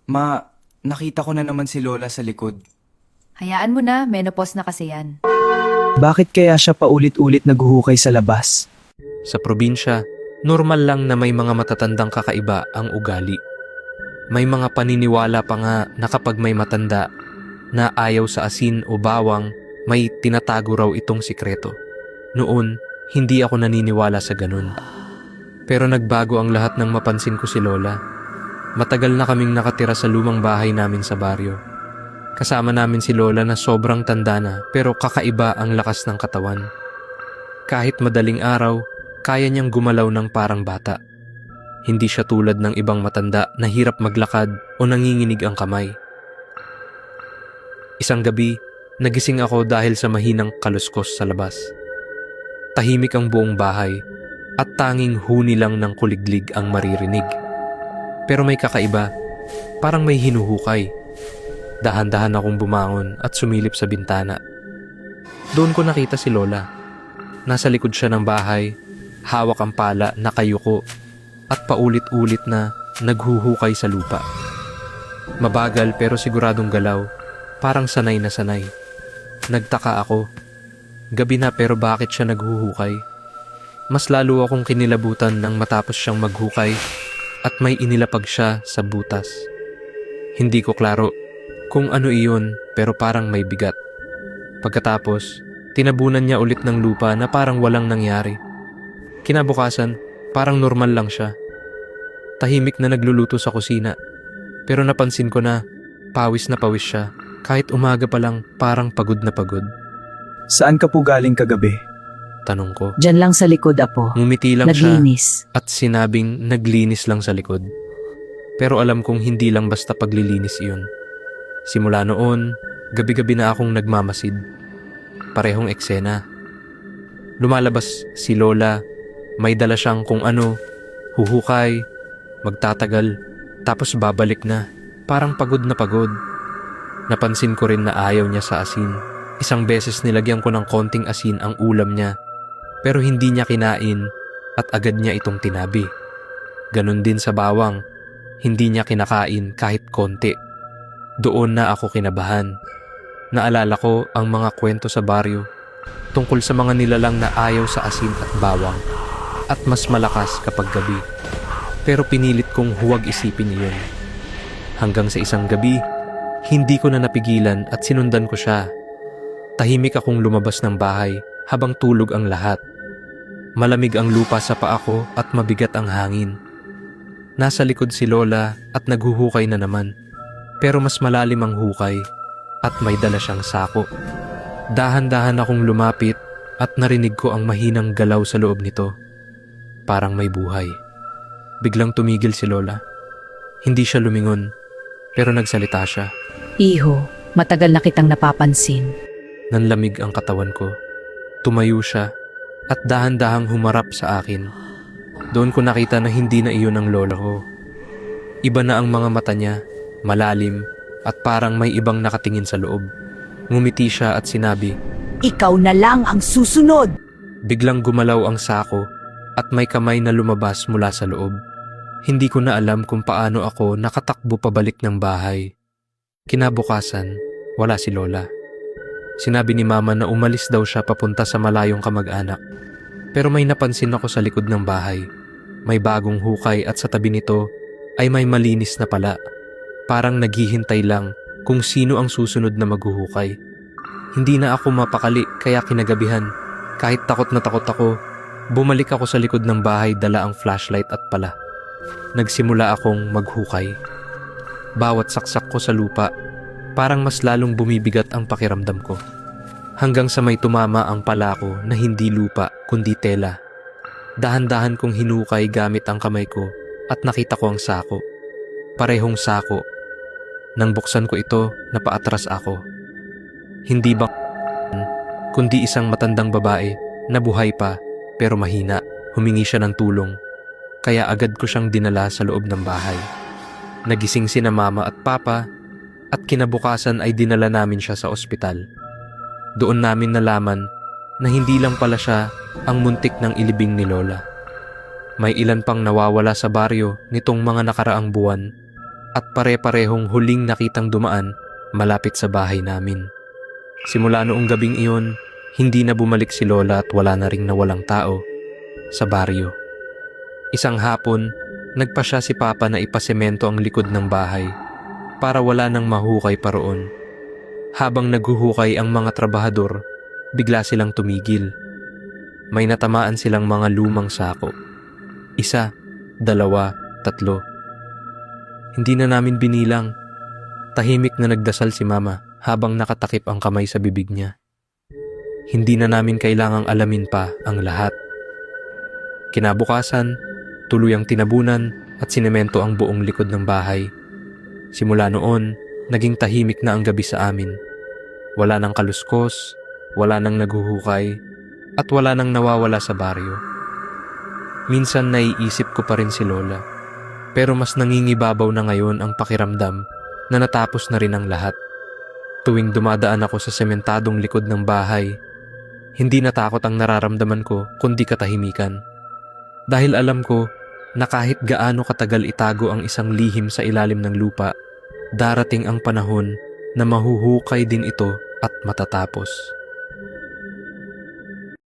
Ma, nakita ko na naman si Lola sa likod. Hayaan mo na, menopause na kasi yan. Bakit kaya siya paulit-ulit naghuhukay sa labas? Sa probinsya, normal lang na may mga matatandang kakaiba ang ugali. May mga paniniwala pa nga na kapag may matanda na ayaw sa asin o bawang, may tinatago raw itong sikreto. Noon, hindi ako naniniwala sa ganun. Pero nagbago ang lahat nang mapansin ko si Lola. Matagal na kaming nakatira sa lumang bahay namin sa baryo. Kasama namin si Lola na sobrang tanda na pero kakaiba ang lakas ng katawan. Kahit madaling araw, kaya niyang gumalaw ng parang bata. Hindi siya tulad ng ibang matanda na hirap maglakad o nanginginig ang kamay. Isang gabi, nagising ako dahil sa mahinang kaluskos sa labas. Tahimik ang buong bahay at tanging huni lang ng kuliglig ang maririnig. Pero may kakaiba, parang may hinuhukay. Dahan-dahan akong bumangon at sumilip sa bintana. Doon ko nakita si Lola. Nasa likod siya ng bahay, hawak ang pala na kayuko at paulit-ulit na naghuhukay sa lupa. Mabagal pero siguradong galaw, parang sanay na sanay. Nagtaka ako. Gabi na pero bakit siya naghuhukay? Mas lalo akong kinilabutan nang matapos siyang maghukay at may inilapag siya sa butas. Hindi ko klaro kung ano iyon pero parang may bigat. Pagkatapos, tinabunan niya ulit ng lupa na parang walang nangyari. Kinabukasan, parang normal lang siya. Tahimik na nagluluto sa kusina. Pero napansin ko na pawis siya. Kahit umaga pa lang parang pagod na pagod. Saan ka po galing kagabi? Tanong ko. Diyan lang sa likod, Apo. Ngumiti lang siya Naglinis. at sinabing naglinis lang sa likod. Pero alam kong hindi lang basta paglilinis iyon. Simula noon, gabi-gabi na akong nagmamasid. Parehong eksena. Lumalabas si Lola, may dala siyang kung ano, huhukay, magtatagal, tapos babalik na, parang pagod na pagod. Napansin ko rin na ayaw niya sa asin. Isang beses nilagyan ko ng konting asin ang ulam niya, pero hindi niya kinain at agad niya itong tinabi. Ganon din sa bawang, hindi niya kinakain kahit konti. Doon na ako kinabahan. Naalala ko ang mga kwento sa baryo tungkol sa mga nilalang na ayaw sa asin at bawang at mas malakas kapag gabi. Pero pinilit kong huwag isipin iyon. Hanggang sa isang gabi, hindi ko na napigilan at sinundan ko siya. Tahimik akong lumabas ng bahay habang tulog ang lahat. Malamig ang lupa sa paa ko at mabigat ang hangin. Nasa likod si Lola at naghuhukay na naman. Pero mas malalim ang hukay at may dala siyang sako. Dahan-dahan akong lumapit at narinig ko ang mahinang galaw sa loob nito. Parang may buhay. Biglang tumigil si Lola. Hindi siya lumingon, pero nagsalita siya. Iho, matagal na kitang napapansin. Nanlamig ang katawan ko. Tumayo siya at dahan-dahang humarap sa akin. Doon ko nakita na hindi na iyon ang lola ko. Iba na ang mga mata niya, malalim at parang may ibang nakatingin sa loob. Ngumiti siya at sinabi, Ikaw na lang ang susunod! biglang gumalaw ang sako at may kamay na lumabas mula sa loob. Hindi ko na alam kung paano ako nakatakbo pabalik ng bahay. Kinabukasan, wala si Lola. Sinabi ni Mama na umalis daw siya papunta sa malayong kamag-anak. Pero may napansin ako sa likod ng bahay. May bagong hukay at sa tabi nito ay may malinis na pala. Parang naghihintay lang kung sino ang susunod na maghuhukay. Hindi na ako mapakali kaya kinagabihan. Kahit takot na takot ako, bumalik ako sa likod ng bahay dala ang flashlight at pala. Nagsimula akong maghukay. Bawat saksak ko sa lupa, parang mas lalong bumibigat ang pakiramdam ko. Hanggang sa may tumama ang pala ko na hindi lupa kundi tela. Dahan-dahan kong hinukay gamit ang kamay ko at nakita ko ang sako. Parehong sako. Nang buksan ko ito, napaatras ako. Hindi ba kundi isang matandang babae na buhay pa pero mahina. Humingi siya ng tulong. Kaya agad ko siyang dinala sa loob ng bahay. Nagising sina Mama at Papa at kinabukasan ay dinala namin siya sa ospital. Doon namin nalaman na hindi lang pala siya ang muntik ng ilibing ni Lola. May ilan pang nawawala sa baryo nitong mga nakaraang buwan at pare-parehong huling nakitang dumaan malapit sa bahay namin. Simula noong gabing iyon, hindi na bumalik si Lola at wala na ring nawalang tao sa baryo. Isang hapon, nagpa siya si Papa na ipasemento ang likod ng bahay para wala nang mahukay pa roon. Habang naghuhukay ang mga trabahador, bigla silang tumigil. May natamaan silang mga lumang sako. 1, 2, 3. Hindi na namin binilang. Tahimik na nagdasal si Mama habang nakatakip ang kamay sa bibig niya. Hindi na namin kailangang alamin pa ang lahat. Kinabukasan, tuluyang tinabunan at sinemento ang buong likod ng bahay. Simula noon, naging tahimik na ang gabi sa amin. Wala nang kaluskos, wala nang naghuhukay, at wala nang nawawala sa baryo. Minsan naiisip ko pa rin si Lola, pero mas nangingibabaw na ngayon ang pakiramdam na natapos na rin ang lahat. Tuwing dumadaan ako sa sementadong likod ng bahay, hindi na takot ang nararamdaman ko kundi katahimikan. Dahil alam ko na kahit gaano katagal itago ang isang lihim sa ilalim ng lupa, darating ang panahon na mahuhukay din ito at matatapos.